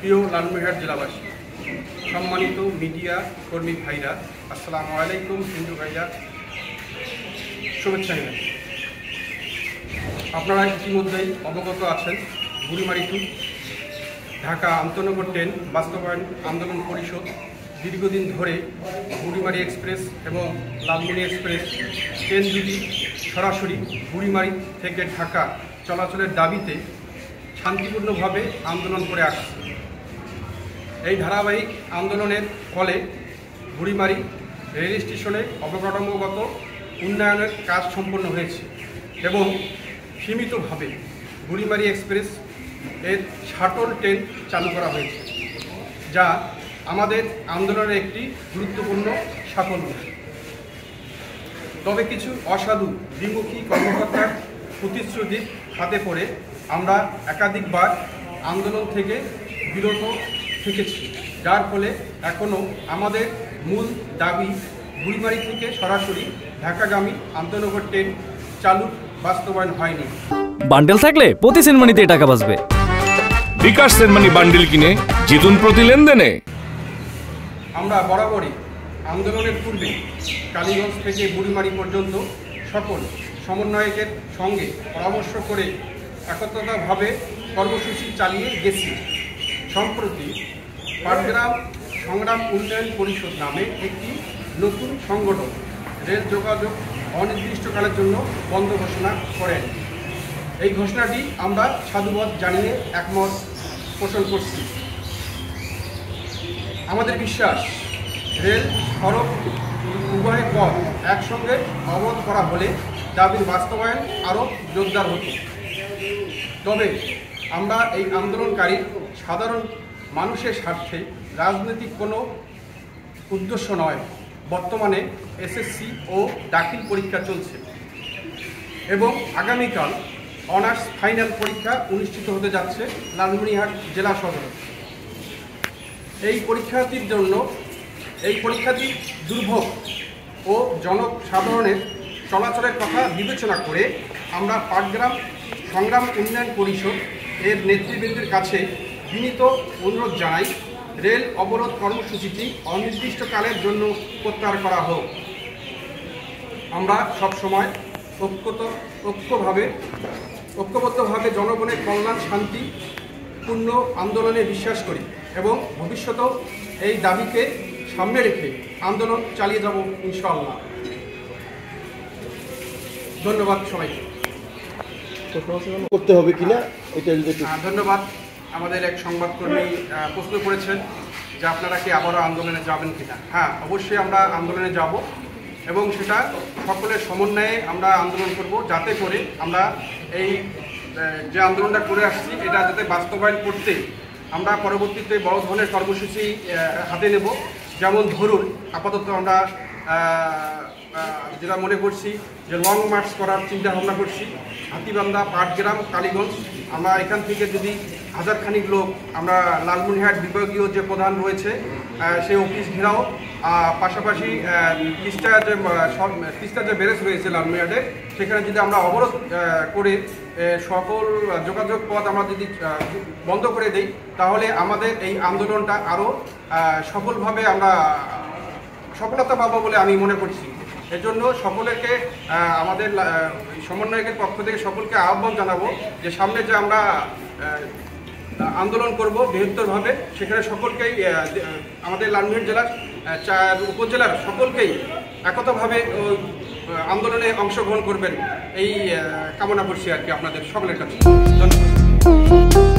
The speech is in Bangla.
প্রিয় লালমনিরহাট জেলাবাসী, সম্মানিত মিডিয়া কর্মী ভাইরা, আসসালামু আলাইকুম। হিন্দু ভাইরা, শুভেচ্ছা নিবেন। আপনারা ইতিমধ্যেই অবগত আছেন, বুড়িমারি টু ঢাকা আন্তনগর ট্রেন বাস্তবায়ন আন্দোলন পরিষদ দীর্ঘদিন ধরে বুড়িমারি এক্সপ্রেস এবং লালমনি এক্সপ্রেস ট্রেন দুটি সরাসরি বুড়িমারি থেকে ঢাকা চলাচলের দাবিতে শান্তিপূর্ণভাবে আন্দোলন করে আসছে। এই ধারাবাহিক আন্দোলনের ফলে বুড়িমারি রেল স্টেশনে অবকাঠামোগত উন্নয়নের কাজ সম্পন্ন হয়েছে এবং সীমিতভাবে বুড়িমারি এক্সপ্রেস এর শাটল ট্রেন চালু করা হয়েছে, যা আমাদের আন্দোলনের একটি গুরুত্বপূর্ণ সাফল্য। তবে কিছু অসাধু দ্বিমুখী কর্মকর্তার প্রতিশ্রুতির হাতে পড়ে আমরা একাধিকবার আন্দোলন থেকে বিরত থেকেছি, যার ফলে এখনও আমাদের মূল দাবি বুড়িমারি থেকে সরাসরি ঢাকাগামী আন্তনগর ট্রেন চালু বাস্তবায়ন হয়নি। বান্ডেল থাকলে প্রতি সেনমানিতে টাকা বাঁচবে। বিকাশ সেনমানি বান্ডেল কিনে জিতুন প্রতি লেনদেনে। আমরা বরাবরই আন্দোলনের পূর্বে কালীগঞ্জ থেকে বুড়িমারি পর্যন্ত সকল সমন্বয়কের সঙ্গে পরামর্শ করে একত্রিতভাবে কর্মসূচি চালিয়ে গেছি। সম্প্রতি পাটগ্রাম সংগ্রাম উন্নয়ন পরিষদ নামে একটি নতুন সংগঠন রেল যোগাযোগ অনির্দিষ্টকালের জন্য বন্ধ ঘোষণা করেন। এই ঘোষণাটি আমরা সাধুবাদ জানিয়ে একমত পোষণ করছি। আমাদের বিশ্বাস, রেল সড়ক উভয় পথ একসঙ্গে অবরোধ করা হলে দাবির বাস্তবায়ন আরও জোরদার হতো। তবে আমরা এই আন্দোলনকারী সাধারণ মানুষের স্বার্থে রাজনৈতিক কোনো উদ্দেশ্য নয়। বর্তমানে এসএসসি ও দাখিল পরীক্ষা চলছে এবং আগামীকাল অনার্স ফাইনাল পরীক্ষা অনুষ্ঠিত হতে যাচ্ছে লালমনিরহাট জেলা সদরে। এই পরীক্ষাটি দুর্ভোগ ও জনসাধারণের চলাচলের কথা বিবেচনা করে আমরা পাটগ্রাম সংগ্রাম উন্নয়ন পরিষদ এর নেতৃবৃন্দের কাছে বিনীত অনুরোধ জানাই, রেল অবরোধ কর্মসূচিটি অনির্দিষ্টকালের জন্য প্রত্যাহার করা হোক। আমরা সবসময় ঐক্যবদ্ধভাবে জনগণের কল্যাণ শান্তিপূর্ণ আন্দোলনে বিশ্বাস করি এবং ভবিষ্যতেও এই দাবিকে সামনে রেখে আন্দোলন চালিয়ে যাব ইনশাআল্লাহ। ধন্যবাদ সবাইকে। করতে হবে কিনা এটা যদি ধন্যবাদ। আমাদের এক সংবাদকর্মী প্রশ্ন করেছেন যে আপনারা কি আবারও আন্দোলনে যাবেন কিনা। হ্যাঁ, অবশ্যই আমরা আন্দোলনে যাব এবং সেটা সকলের সমন্বয়ে আমরা আন্দোলন করব, যাতে করে আমরা এই যে আন্দোলনটা করে আসছি এটা যাতে বাস্তবায়ন করতে আমরা পরবর্তীতে বড় ধরনের কর্মসূচি হাতে নেব। যেমন ধরুন, আপাতত আমরা যেটা মনে করছি যে লং মার্চ করার চিন্তা ভাবনা করছি। হাতিবান্ধা, পাটগ্রাম, কালীগঞ্জ, আমরা এখান থেকে যদি হাজারখানিক লোক আমরা লালমনিরহাট বিভাগীয় যে প্রধান রয়েছে সেই অফিস ঘেরাও, পাশাপাশি তিস্তা যে ব্যারেজ রয়েছে লালমনিরহাটে, সেখানে যদি আমরা অবরোধ করে সকল যোগাযোগ পথ আমরা যদি বন্ধ করে দিই, তাহলে আমাদের এই আন্দোলনটা আরও সফলভাবে আমরা সফলতা পাবো বলে আমি মনে করছি। এজন্য সকলকে আমাদের সমন্বয়কের পক্ষ থেকে সকলকে আহ্বান জানাবো যে সামনে যে আমরা আন্দোলন করব বৃহত্তরভাবে, সেখানে সকলকেই আমাদের লালমনিরহাট জেলার 4 উপজেলার সকলকেই একতভাবে আন্দোলনে অংশগ্রহণ করবেন এই কামনা করছি আর কি আপনাদের সকলের কাছে। ধন্যবাদ।